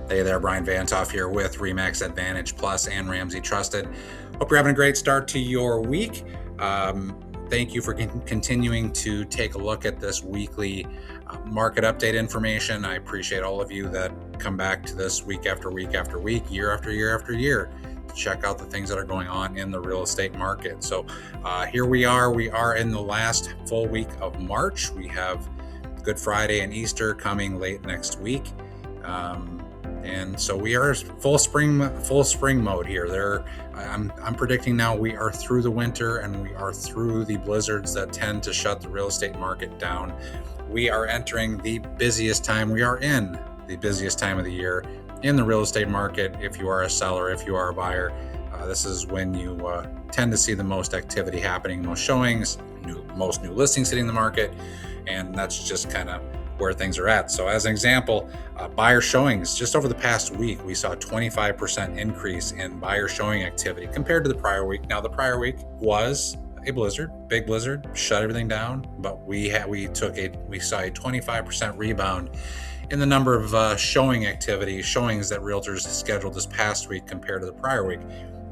Hey there, Bryan VantHof here with RE/MAX Advantage Plus and Ramsey Trusted. Hope you're having a great start to your week. Thank you for continuing to take a look at this weekly market update information. I appreciate all of you that come back to this week after week after week, year after year after year, to check out the things that are going on in the real estate market. So here we are. We are in the last full week of March. We have Good Friday and Easter coming late next week. And so we are full spring mode here. I'm predicting now we are through the winter and we are through the blizzards that tend to shut the real estate market down. We are entering the busiest time. We are in the busiest time of the year in the real estate market. If you are a seller, if you are a buyer, this is when you tend to see the most activity happening, most showings, most new listings hitting the market, and that's just kind of where things are at. So as an example, buyer showings, just over the past week, we saw a 25% increase in buyer showing activity compared to the prior week. Now, the prior week was a blizzard, big blizzard, shut everything down, but we saw a 25% rebound in the number of showings that realtors scheduled this past week compared to the prior week.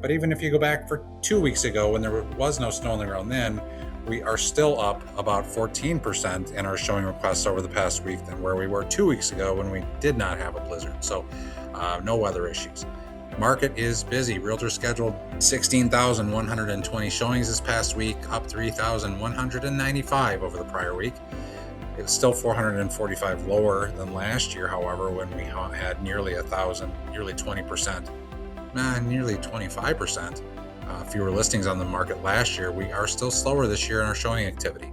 But even if you go back for 2 weeks ago when there was no snow on the ground then, we are still up about 14% in our showing requests over the past week than where we were 2 weeks ago when we did not have a blizzard. So no weather issues. Market is busy. Realtors scheduled 16,120 showings this past week, up 3,195 over the prior week. It's still 445 lower than last year, however, when we had nearly 1,000, nearly 20%, nearly 25%. Fewer listings on the market last year. We are still slower this year in our showing activity.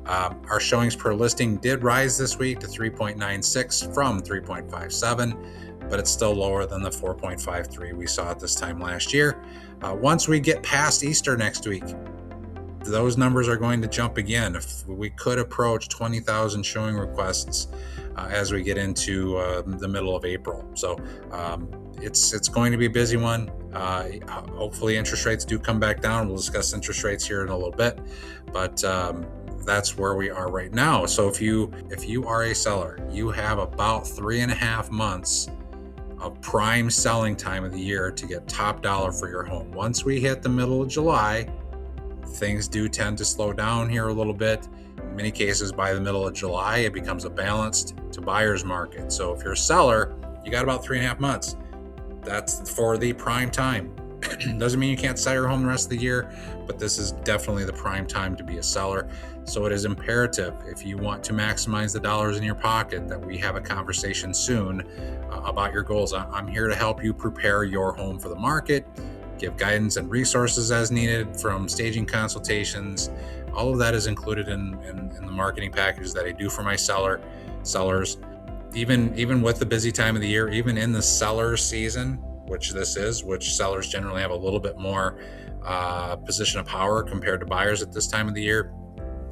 Our showings per listing did rise this week to 3.96 from 3.57, but it's still lower than the 4.53 we saw at this time last year. Once we get past Easter next week, those numbers are going to jump again. If we could approach 20,000 showing requests as we get into the middle of April. So it's going to be a busy one. Hopefully interest rates do come back down. We'll discuss interest rates here in a little bit, but that's where we are right now. So if you are a seller, you have about 3.5 months of prime selling time of the year to get top dollar for your home. Once we hit the middle of July, things do tend to slow down here a little bit. In many cases, by the middle of July, it becomes a balanced to buyer's market. So if you're a seller, you got about 3.5 months. That's for the prime time. Doesn't mean you can't sell your home the rest of the year, but this is definitely the prime time to be a seller. So it is imperative, if you want to maximize the dollars in your pocket, that we have a conversation soon about your goals. I'm here to help you prepare your home for the market, give guidance and resources as needed, from staging consultations. All of that is included in the marketing package that I do for my sellers. Even with the busy time of the year, even in the seller season, which sellers generally have a little bit more position of power compared to buyers at this time of the year,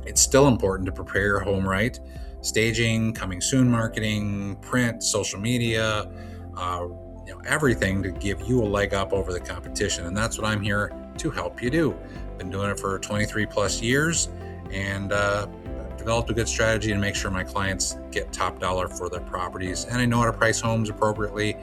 it's still important to prepare your home right. Staging, coming soon marketing, print, social media, everything to give you a leg up over the competition. And that's what I'm here to help you do. Been doing it for 23 plus years, and developed a good strategy to make sure my clients get top dollar for their properties. And I know how to price homes appropriately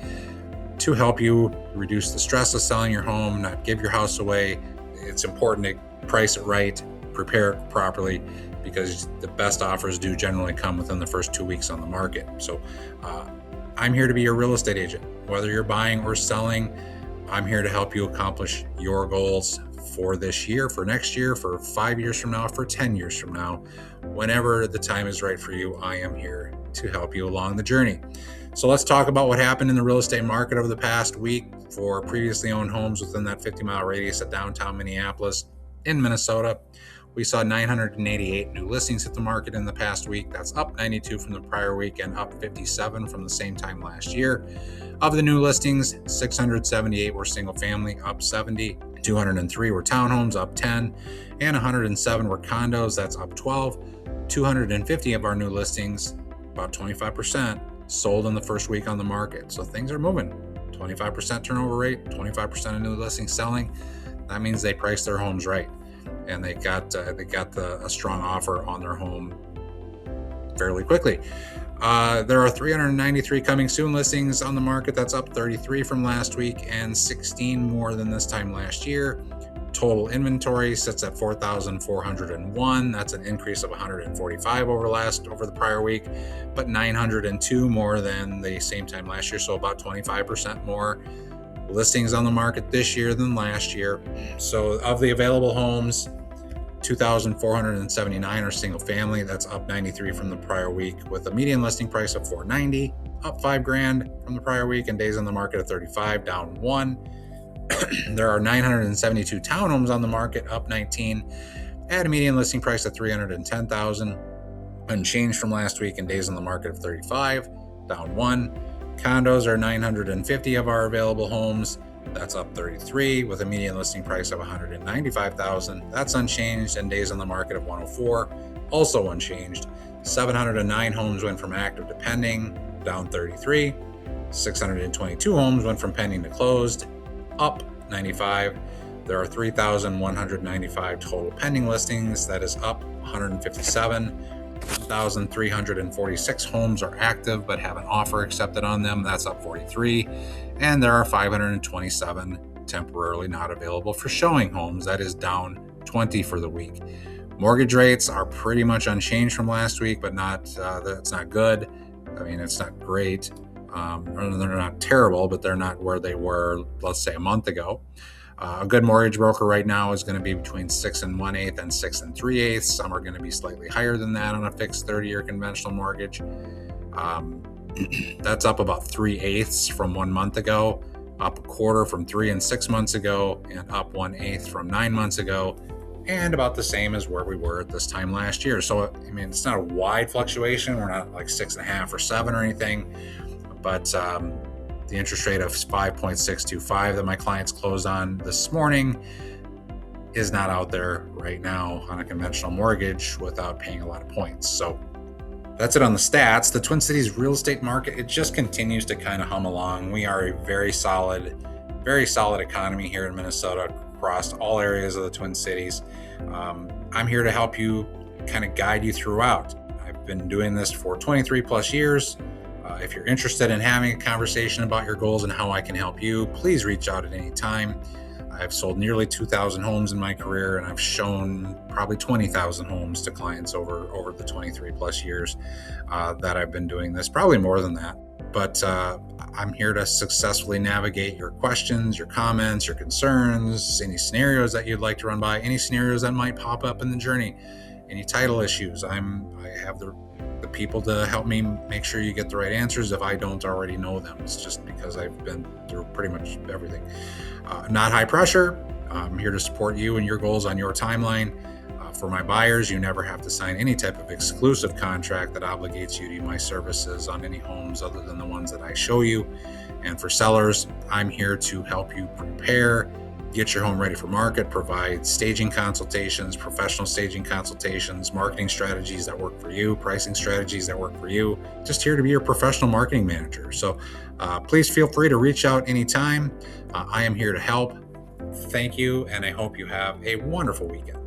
to help you reduce the stress of selling your home, not give your house away. It's important to price it right, prepare it properly, because the best offers do generally come within the first 2 weeks on the market. So I'm here to be your real estate agent. Whether you're buying or selling, I'm here to help you accomplish your goals for this year, for next year, for 5 years from now, for 10 years from now. Whenever the time is right for you, I am here to help you along the journey. So let's talk about what happened in the real estate market over the past week for previously owned homes within that 50-mile radius of downtown Minneapolis in Minnesota. We saw 988 new listings hit the market in the past week. That's up 92 from the prior week and up 57 from the same time last year. Of the new listings, 678 were single family, up 70, 203 were townhomes, up 10, and 107 were condos, that's up 12. 250 of our new listings, about 25%, sold in the first week on the market. So things are moving. 25% turnover rate, 25% of new listings selling. That means they priced their homes right, and they got a strong offer on their home fairly quickly. There are 393 coming soon listings on the market. That's up 33 from last week and 16 more than this time last year. Total inventory sits at 4,401. That's an increase of 145 over the prior week, but 902 more than the same time last year. So about 25% more listings on the market this year than last year. So of the available homes, 2,479 are single family. That's up 93 from the prior week, with a median listing price of $490, up $5,000 from the prior week, and days on the market of 35, down 1. There are 972 townhomes on the market, up 19, at a median listing price of $310,000, unchanged from last week, and days on the market of 35, down 1. Condos are 950 of our available homes. That's up 33, with a median listing price of $195,000. That's unchanged, and days on the market of 104, also unchanged. 709 homes went from active to pending, down 33. 622 homes went from pending to closed, up 95. There are 3,195 total pending listings. That is up 157. 1,346 homes are active but have an offer accepted on them. That's up 43. And there are 527 temporarily not available for showing homes. That is down 20 for the week. Mortgage rates are pretty much unchanged from last week, but that's not good. I mean, it's not great. They're not terrible, but they're not where they were, let's say, a month ago. A good mortgage broker right now is going to be between 6 1/8 and 6 3/8. Some are going to be slightly higher than that on a fixed 30-year conventional mortgage. That's up about 3/8 from 1 month ago, up a quarter from 3 and 6 months ago, and up 1/8 from 9 months ago, and about the same as where we were at this time last year. So, I mean, it's not a wide fluctuation. We're not like 6.5 or 7 or anything, but the interest rate of 5.625 that my clients closed on this morning is not out there right now on a conventional mortgage without paying a lot of points. So that's it on the stats. The Twin Cities real estate market, it just continues to kind of hum along. We are a very solid economy here in Minnesota across all areas of the Twin Cities. I'm here to help you, kind of guide you throughout. I've been doing this for 23 plus years. If you're interested in having a conversation about your goals and how I can help you, please reach out at any time. I've sold nearly 2,000 homes in my career, and I've shown probably 20,000 homes to clients over the 23 plus years that I've been doing this, probably more than that. But I'm here to successfully navigate your questions, your comments, your concerns, any scenarios that you'd like to run by, any scenarios that might pop up in the journey, any title issues. I have the people to help me make sure you get the right answers if I don't already know them. It's just because I've been through pretty much everything. Not high pressure. I'm here to support you and your goals on your timeline. For my buyers, you never have to sign any type of exclusive contract that obligates you to my services on any homes other than the ones that I show you. And for sellers, I'm here to help you prepare, get your home ready for market, provide staging consultations, professional staging consultations, marketing strategies that work for you, pricing strategies that work for you. Just here to be your professional marketing manager. So please feel free to reach out anytime. I am here to help. Thank you, and I hope you have a wonderful weekend.